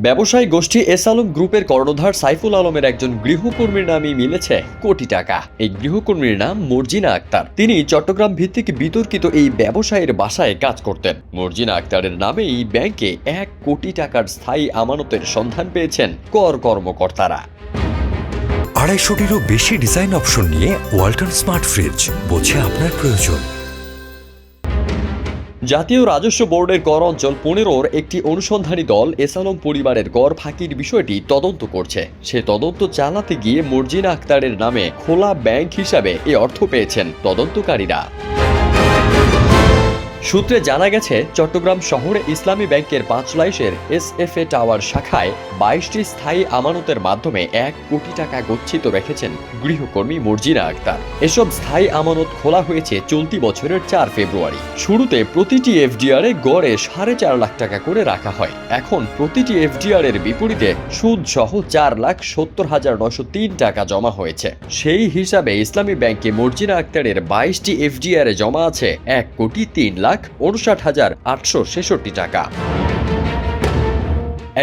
ব্যবসায়ী গোষ্ঠী এস আলম গ্রুপের কর্ণধার সাইফুল আলমের একজন গৃহকর্মীর নামে মিলেছে কোটি টাকা। এই গৃহকর্মীর নাম মর্জিনা আক্তার। তিনি চট্টগ্রাম ভিত্তিক বিতর্কিত এই ব্যবসায়ীর বাসায় কাজ করতেন। মর্জিনা আক্তারের নামে এই ব্যাংকে 1 কোটি টাকার স্থায়ী আমানতের সন্ধান পেয়েছেন কর কর্মকর্তারা। 250-টিরও বেশি ডিজাইন অপশন নিয়ে ওয়ালটন স্মার্ট ফ্রিজ, বোঝে আপনার প্রয়োজন। জাতীয় রাজস্ব বোর্ডের কর অঞ্চল 15-র একটি অনুসন্ধানী দল এস আলম পরিবারের কর ফাঁকির বিষয়টি তদন্ত করছে। সে তদন্ত চালাতে গিয়ে মর্জিনা আক্তারের নামে খোলা ব্যাংক হিসাবে এ অর্থ পেয়েছেন তদন্তকারীরা। সূত্রে জানা গেছে, চট্টগ্রাম শহরে ইসলামী ব্যাংকের 5 লাইশের SFA টাওয়ার শাখায় 22টি স্থায়ী আমানতের মাধ্যমে 1 কোটি টাকা গচ্ছিত রেখেছেন গৃহকর্মী মর্জিনা আক্তার। এসব স্থায়ী আমানত খোলা হয়েছে চলতি বছরের 4 ফেব্রুয়ারি। শুরুতে প্রতিটি FDR এ গড়ে 4.5 লাখ টাকা করে রাখা হয়। এখন প্রতিটি FDR এর বিপরীতে সুদ সহ 4,70,903 টাকা জমা হয়েছে। সেই হিসাবে ইসলামী ব্যাংকে মর্জিনা আক্তারের 22টি FDR এ জমা আছে 1,59,866 টাকা।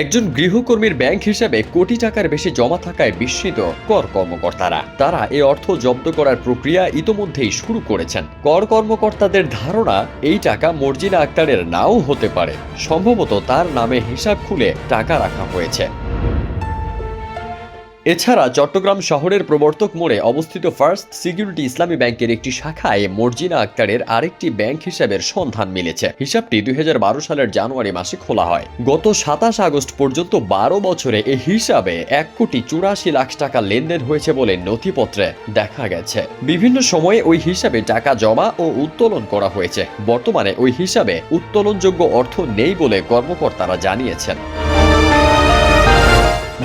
একজন গৃহকর্মীর ব্যাংক হিসেবে কোটি টাকার বেশি জমা থাকায় বিস্মিত কর কর্মকর্তারা। তারা এই অর্থ জব্দ করার প্রক্রিয়া ইতোমধ্যেই শুরু করেছেন। কর কর্মকর্তাদের ধারণা, এই টাকা মর্জিনা আক্তারের নাও হতে পারে। সম্ভবত তার নামে হিসাব খুলে টাকা রাখা হয়েছে। এছাড়া চট্টগ্রাম শহরের প্রবর্তক মোড়ে অবস্থিত ফার্স্ট সিকিউরিটি ইসলামী ব্যাংকের একটি শাখায় মর্জিনা আক্তারের আরেকটি ব্যাংক হিসাবের সন্ধান মিলেছে। হিসাবটি 2012 সালের জানুয়ারি মাসে খোলা হয়। গত 27 আগস্ট পর্যন্ত 12 বছরে এই হিসাবে 1,84,00,000 টাকা লেনদেন হয়েছে বলে নথিপত্রে দেখা গেছে। বিভিন্ন সময়ে ওই হিসাবে টাকা জমা ও উত্তোলন করা হয়েছে। বর্তমানে ওই হিসাবে উত্তোলনযোগ্য অর্থ নেই বলে কর্মকর্তারা জানিয়েছেন।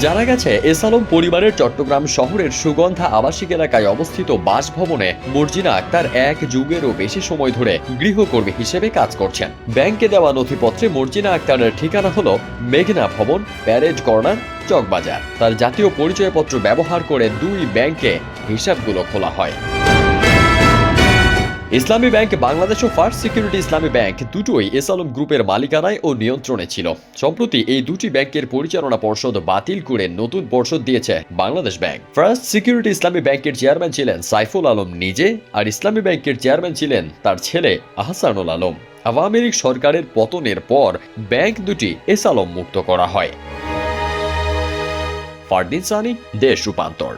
জানা গেছে, এস আলম পরিবারের চট্টগ্রাম শহরের সুগন্ধা আবাসিক এলাকায় অবস্থিত বাসভবনে মর্জিনা আক্তার 1 যুগেরও বেশি সময় ধরে গৃহকর্মী হিসেবে কাজ করছেন। ব্যাংকে দেওয়া নথিপত্রে মর্জিনা আক্তারের ঠিকানা হলো মেঘনা ভবন, প্যারেড কর্নার, চকবাজার। তার জাতীয় পরিচয়পত্র ব্যবহার করে 2 ব্যাংকে হিসাবগুলো খোলা হয়। ইসলামী ব্যাংক বাংলাদেশ ও ফার্স্ট সিকিউরিটি ইসলামী ব্যাংক দুটোই এস আলম গ্রুপের মালিকানায় ও নিয়ন্ত্রণে ছিল। সম্প্রতি এই দুটি ব্যাংকের পরিচালনা পর্ষদ বাতিল করে নতুন পর্ষদ দিয়েছে বাংলাদেশ ব্যাংক। ফার্স্ট সিকিউরিটি ইসলামী ব্যাংকের চেয়ারম্যান ছিলেন সাইফুল আলম নিজে, আর ইসলামী ব্যাংকের চেয়ারম্যান ছিলেন তার ছেলে আহসানুল আলম। আওয়ামী লীগ সরকারের পতনের পর ব্যাংক দুটি এস আলম মুক্ত করা হয়। ফারদিন সানি, দেশ রূপান্তর।